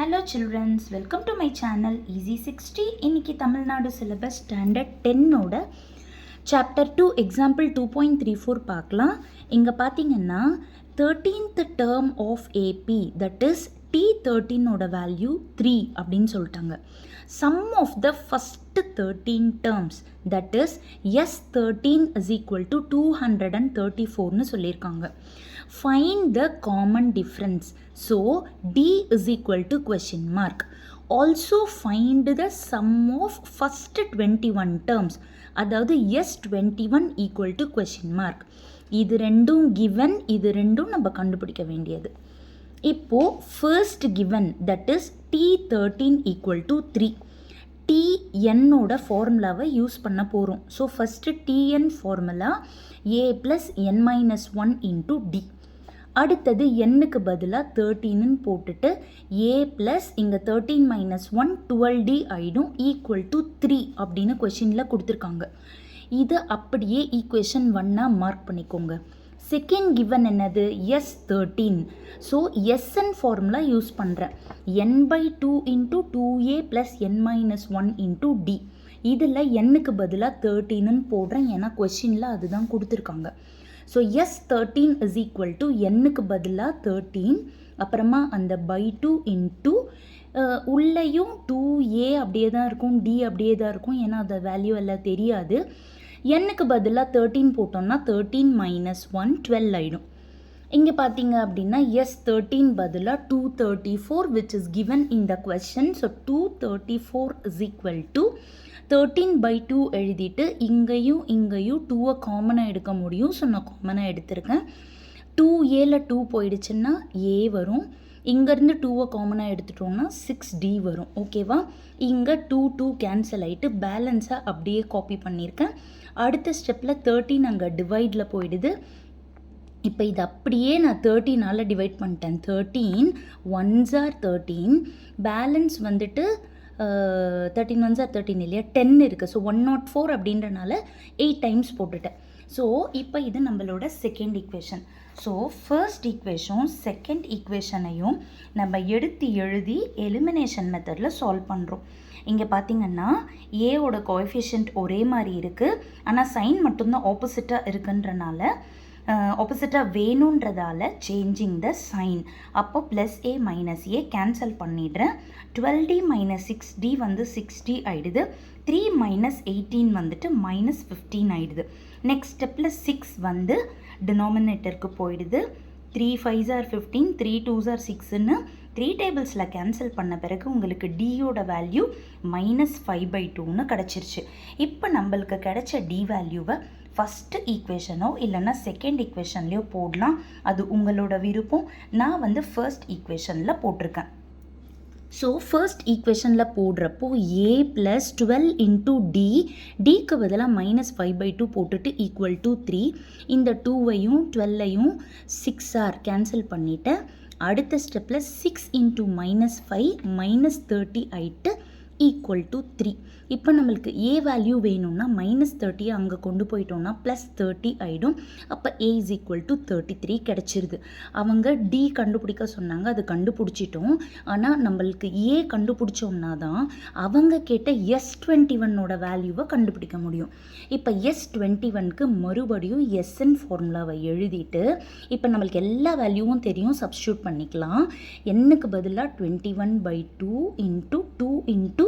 Hello children, welcome to my channel Easy 60. இன்னைக்கு Tamil Nadu syllabus standard 10 ஓட chapter 2 example 2.34 பார்க்கலாம். இங்கே பார்த்தீங்கன்னா 13th term of AP, that is T13 ஓட வேல்யூ 3 அப்படின்னு சொல்லிட்டாங்க. Sum of the first 13 terms, that is S13 is equal to 234 சொல்லியிருக்காங்க. Find the common difference. So D is equal to question mark. Also find the sum of first 21 terms. அதாவது S21 equal to question mark. இது ரெண்டும் given, இது ரெண்டும் நம்ம கண்டுபிடிக்க வேண்டியது. இப்போ first given, that is T13 equal to 3. Tn ஓட ஃபார்முலாவை யூஸ் பண்ண போகிறோம். So first Tn formula A plus n minus 1 into D. அடுத்தது என்னுக்கு பதிலாக 13ன்னு போட்டுட்டு A plus இங்கே 13 minus 1 12D ஆகிடும் equal to 3 அப்படின்னு கொஷினில் கொடுத்துருக்காங்க. இது அப்படியே ஈக்குவேஷன் 1 மார்க் பண்ணிக்கோங்க. செகண்ட் கிவன் என்னது S13. So Sn formula use பண்ணுறேன். n/2 into 2A plus n minus 1 into D. இதில் என்னுக்கு பதிலாக 13ன்னு போடுறேன், ஏன்னா கொஷினில் அதுதான் கொடுத்துருக்காங்க. So S13 is equal to என்னுக்கு பதிலாக 13, அப்புறமா அந்த by2 into உள்ளேயும் 2A அப்படியே தான் இருக்கும், D அப்படியே தான் இருக்கும், ஏன்னா அந்த வேல்யூ எல்லாம் தெரியாது. என்னுக்கு பதிலாக 13 போட்டோம்னா 13 minus 1 12 ஆகிடும். இங்கே பார்த்தீங்க அப்படின்னா S13 பதிலாக 234 which is given in the question. So 234 is equal to 13/2 எழுதிட்டு இங்கேயும் 2வை காமனாக எடுக்க முடியும். ஸோ நான் காமனாக எடுத்திருக்கேன். 2Aல 2 போயிடுச்சுன்னா A வரும். இங்கேருந்து 2வை காமனாக எடுத்துட்டோம்னா 6D வரும். ஓகேவா? இங்கே 2 கேன்சல் ஆகிட்டு பேலன்ஸாக அப்படியே காப்பி பண்ணியிருக்கேன். அடுத்த ஸ்டெப்பில் 13 அங்கே டிவைடில் போயிடுது. இப்போ இது அப்படியே நான் 13ஆல் டிவைட் பண்ணிட்டேன். 13 1s are 13, பேலன்ஸ் வந்துட்டு 13 1s are 13 இல்லையா, 10 இருக்குது. ஸோ 104 அப்படின்றனால 8 டைம்ஸ் போட்டுட்டேன். ஸோ இப்போ இது நம்மளோட second equation. So first equation second ஈக்குவேஷனையும் நம்ம எடுத்து எழுதி எலிமினேஷன் மெத்தடில் சால்வ் பண்ணுறோம். இங்கே பார்த்தீங்கன்னா ஏவோட கோஎஃபிஷியன்ட் ஒரே மாதிரி இருக்குது, ஆனால் சைன் மட்டும்தான் ஆப்போசிட்டாக இருக்குன்றனால ஆப்போசிட்டாக வேணுன்றதால சேஞ்சிங் த சைன். அப்போ plus A minus A cancel பண்ணிடுறேன். 12D மைனஸ் 6D வந்து 6D ஆகிடுது. 3 மைனஸ் 18 வந்துட்டு மைனஸ் 15 ஆகிடுது. நெக்ஸ்ட் ஸ்டெப்பில் 6 வந்து டினாமினேட்டருக்கு போயிடுது. 3 5s are 15, 3 2s are 6ன்னு 3 டேபிள்ஸில் cancel பண்ண பிறகு உங்களுக்கு டியோட வேல்யூ -5/2ன்னு கிடச்சிருச்சு. இப்போ நம்மளுக்கு கிடைச்ச டி வேல்யூவை ஃபஸ்ட்டு ஈக்குவேஷனோ இல்லைன்னா செகண்ட் ஈக்குவேஷன்லையோ போடலாம், அது உங்களோட விருப்பம். நான் வந்து ஃபர்ஸ்ட் ஈக்குவேஷனில் போட்டிருக்கேன். ஸோ ஃபர்ஸ்ட் ஈக்குவேஷனில் போடுறப்போ A + 12 into D, டிக்கு பதிலாக -5/2 போட்டுட்டு ஈக்குவல் டு 3. இந்த 2வையும் 12ஐயும் 6R கேன்சல் பண்ணிவிட்டேன். அடுத்த ஸ்டெப்பில் 6 into -5 -30 ஆகிட்டு ஈக்குவல் டு 3. இப்போ நம்மளுக்கு A வேல்யூ வேணும்னா -30 அங்கே கொண்டு போயிட்டோம்னா +30 ஆகிடும். அப்போ A is equal to 33 கிடச்சிருது. அவங்க D கண்டுபிடிக்க சொன்னாங்க, அது கண்டுபிடிச்சிட்டோம். ஆனால் நம்மளுக்கு A கண்டுபிடிச்சோம்னா தான் அவங்க கேட்ட S21ஓட வேல்யூவை கண்டுபிடிக்க முடியும். இப்போ S21க்கு மறுபடியும் SN ஃபார்முலாவை எழுதிட்டு இப்போ நம்மளுக்கு எல்லா வேல்யூவும் தெரியும், சப்ஸ்டியூட் பண்ணிக்கலாம். என்னுக்கு பதிலாக 21/2 into 2 into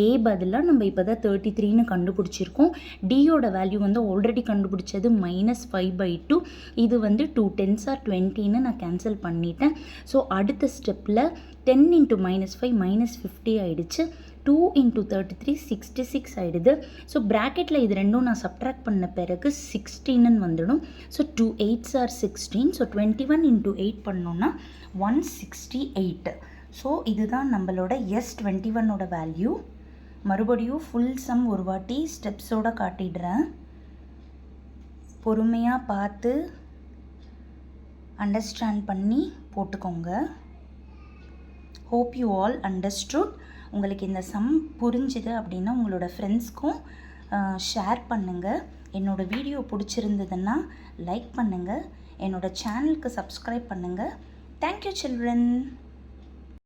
A பதிலாக நம்ம இப்போ தான் 33ன்னு கண்டுபிடிச்சிருக்கோம். டியோட வேல்யூ வந்து ஆல்ரெடி கண்டுபிடிச்சது -5/2. இது வந்து 2 10s are 20ன்னு நான் கேன்சல் பண்ணிட்டேன். ஸோ அடுத்த ஸ்டெப்பில் 10 into -5 -50 ஆகிடுச்சு. 2 into 33 66 ஆகிடுது. ஸோ ப்ராக்கெட்டில் இது ரெண்டும் நான் சப்ட்ராக்ட் பண்ண பிறகு 16ன்னு வந்துடும். So 2 8s are 16. So 21 into 8 பண்ணோன்னா 168. ஸோ இதுதான் நம்மளோட S21ஓட வேல்யூ. மறுபடியும் ஃபுல் சம் ஒரு வாட்டி ஸ்டெப்ஸோடு காட்டிடுறேன். பொறுமையாக பார்த்து அண்டர்ஸ்டாண்ட் பண்ணி போட்டுக்கோங்க. Hope you all understood. உங்களுக்கு இந்த சம் புரிஞ்சுது அப்படின்னா உங்களோட ஃப்ரெண்ட்ஸ்க்கும் ஷேர் பண்ணுங்கள். என்னோடய வீடியோ பிடிச்சிருந்ததுன்னா லைக் பண்ணுங்கள். என்னோடய சேனலுக்கு சப்ஸ்கிரைப் பண்ணுங்கள். Thank you children.